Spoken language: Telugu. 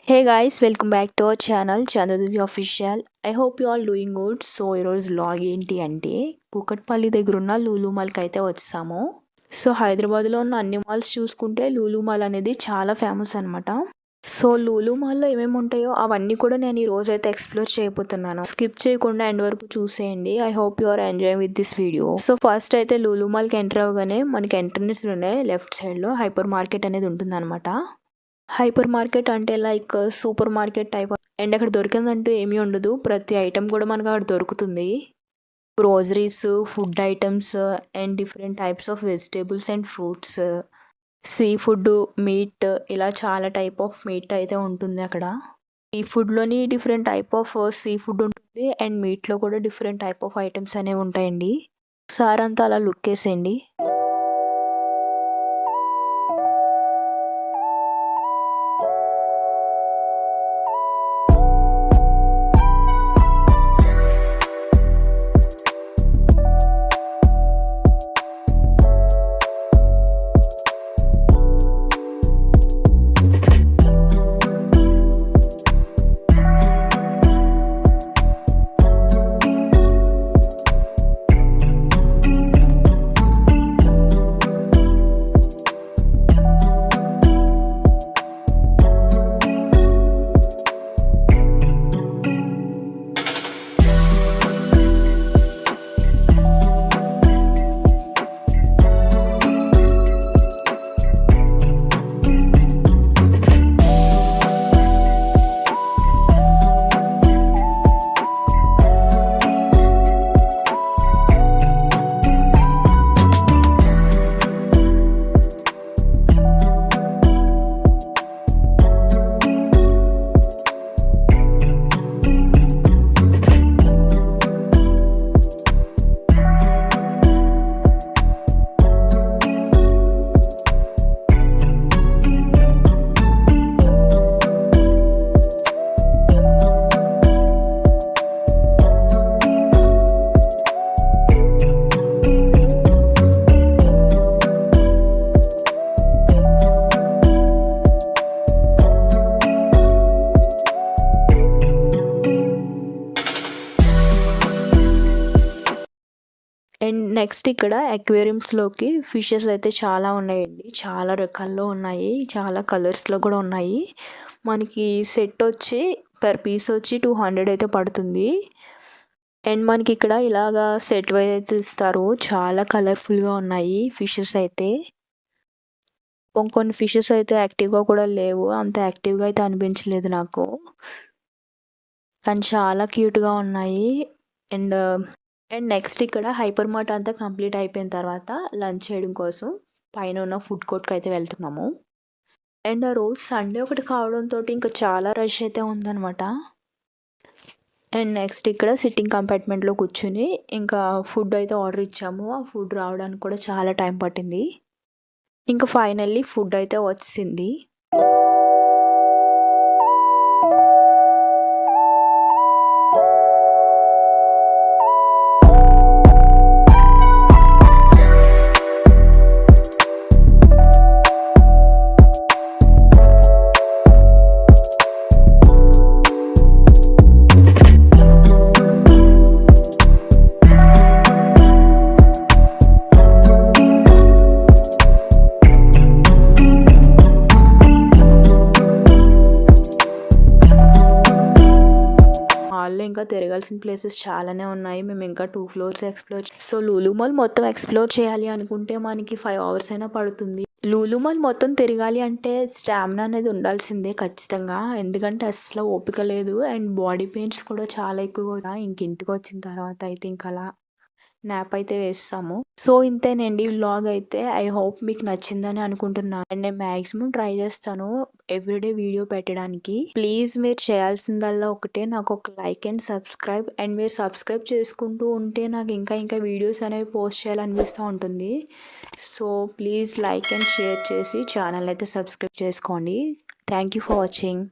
Hey guys, welcome back to our channel Chandradevi official. I hope you all doing good. So ఈరోజు వ్లాగ్ ఏంటి అంటే కూకట్పల్లి దగ్గర ఉన్న లూలు మాల్కి అయితే వచ్చాము. సో హైదరాబాద్లో ఉన్న అన్ని మాల్స్ చూసుకుంటే లూలు మాల్ అనేది చాలా ఫేమస్ అనమాట. సో లూలు మాల్లో ఏమేమి ఉంటాయో అవన్నీ కూడా నేను ఈ రోజు అయితే ఎక్స్ప్లోర్ చేయబోతున్నాను. స్కిప్ చేయకుండా ఎండ్ వరకు చూసేయండి. I hope you are enjoying with this video. So first అయితే లూలు మాల్కి ఎంటర్ అవ్వగానే మనకి ఎంట్రన్స్ ఉన్నాయి లెఫ్ట్ సైడ్లో హైపర్ మార్కెట్ అనేది ఉంటుంది అనమాట. హైపర్ మార్కెట్ అంటే like super market type and అక్కడ దొరికిందంటూ ఏమీ ఉండదు. ప్రతి ఐటెం కూడా మనకు అక్కడ దొరుకుతుంది. Groceries, food items and different types of vegetables and fruits, sea food, meat, ఇలా చాలా టైప్ ఆఫ్ మీట్ అయితే ఉంటుంది అక్కడ. సీ ఫుడ్లోని different type of sea food ఉంటుంది అండ్ మీట్లో కూడా డిఫరెంట్ టైప్ ఆఫ్ ఐటమ్స్ అనేవి ఉంటాయండి. ఒకసారి అంతా అలా లుక్ వేసేయండి. అండ్ నెక్స్ట్ ఇక్కడ అక్వేరియంస్లోకి ఫిషెస్ అయితే చాలా ఉన్నాయండి. చాలా రకాల్లో ఉన్నాయి, చాలా కలర్స్లో కూడా ఉన్నాయి. మనకి సెట్ వచ్చి పర్ పీస్ వచ్చి 200 అయితే పడుతుంది. అండ్ మనకి ఇక్కడ ఇలాగా సెట్ వైజ్ అయితే ఇస్తారు. చాలా కలర్ఫుల్గా ఉన్నాయి ఫిషెస్ అయితే. కొన్ని ఫిషెస్ అయితే యాక్టివ్గా కూడా లేవు, అంత యాక్టివ్గా అయితే అనిపించలేదు నాకు, కానీ చాలా క్యూట్గా ఉన్నాయి. అండ్ నెక్స్ట్ ఇక్కడ హైపర్ మార్ట్ అంతా కంప్లీట్ అయిపోయిన తర్వాత లంచ్ చేయడం కోసం పైన ఉన్న ఫుడ్ కోర్ట్కి అయితే వెళ్తున్నాము. అండ్ ఆ రోజు సండే ఒకటి కావడంతో ఇంకా చాలా రష్ అయితే ఉందన్నమాట. అండ్ నెక్స్ట్ ఇక్కడ సిట్టింగ్ కంపార్ట్మెంట్లో కూర్చుని ఇంకా ఫుడ్ అయితే ఆర్డర్ ఇచ్చాము. ఆ ఫుడ్ రావడానికి కూడా చాలా టైం పట్టింది. ఇంకా ఫైనల్లీ ఫుడ్ అయితే వచ్చింది. మాల్లో ఇంకా తిరగాల్సిన ప్లేసెస్ చాలానే ఉన్నాయి. మేము ఇంకా 2 floors explore. So Lulu mall మొత్తం ఎక్స్ప్లోర్ చేయాలి అనుకుంటే మనకి 5 అవర్స్ అయినా పడుతుంది. లూలు మాల్ మొత్తం తిరగాలి అంటే స్టామినా అనేది ఉండాల్సిందే ఖచ్చితంగా, ఎందుకంటే అసలు ఓపిక లేదు. అండ్ బాడీ పెయిన్స్ కూడా చాలా ఎక్కువగా. ఇంటికి వచ్చిన తర్వాత అయితే ఇంకా అలా నాప్ అయితే వేస్తాము. సో ఇంతేనండి వ్లాగ్ అయితే. ఐ హోప్ మీకు నచ్చిందని అనుకుంటున్నాను. అండ్ నేను మ్యాక్సిమం ట్రై చేస్తాను ఎవ్రీడే వీడియో పెట్టడానికి. ప్లీజ్ మీరు చేయాల్సిందల్లా ఒకటే, నాకు ఒక లైక్ అండ్ సబ్స్క్రైబ్. అండ్ మీరు సబ్స్క్రైబ్ చేసుకుంటూ ఉంటే నాకు ఇంకా వీడియోస్ అనేవి పోస్ట్ చేయాలనిపిస్తూ ఉంటుంది. So please like and share చేసి ఛానల్ అయితే సబ్స్క్రైబ్ చేసుకోండి. Thank you for watching.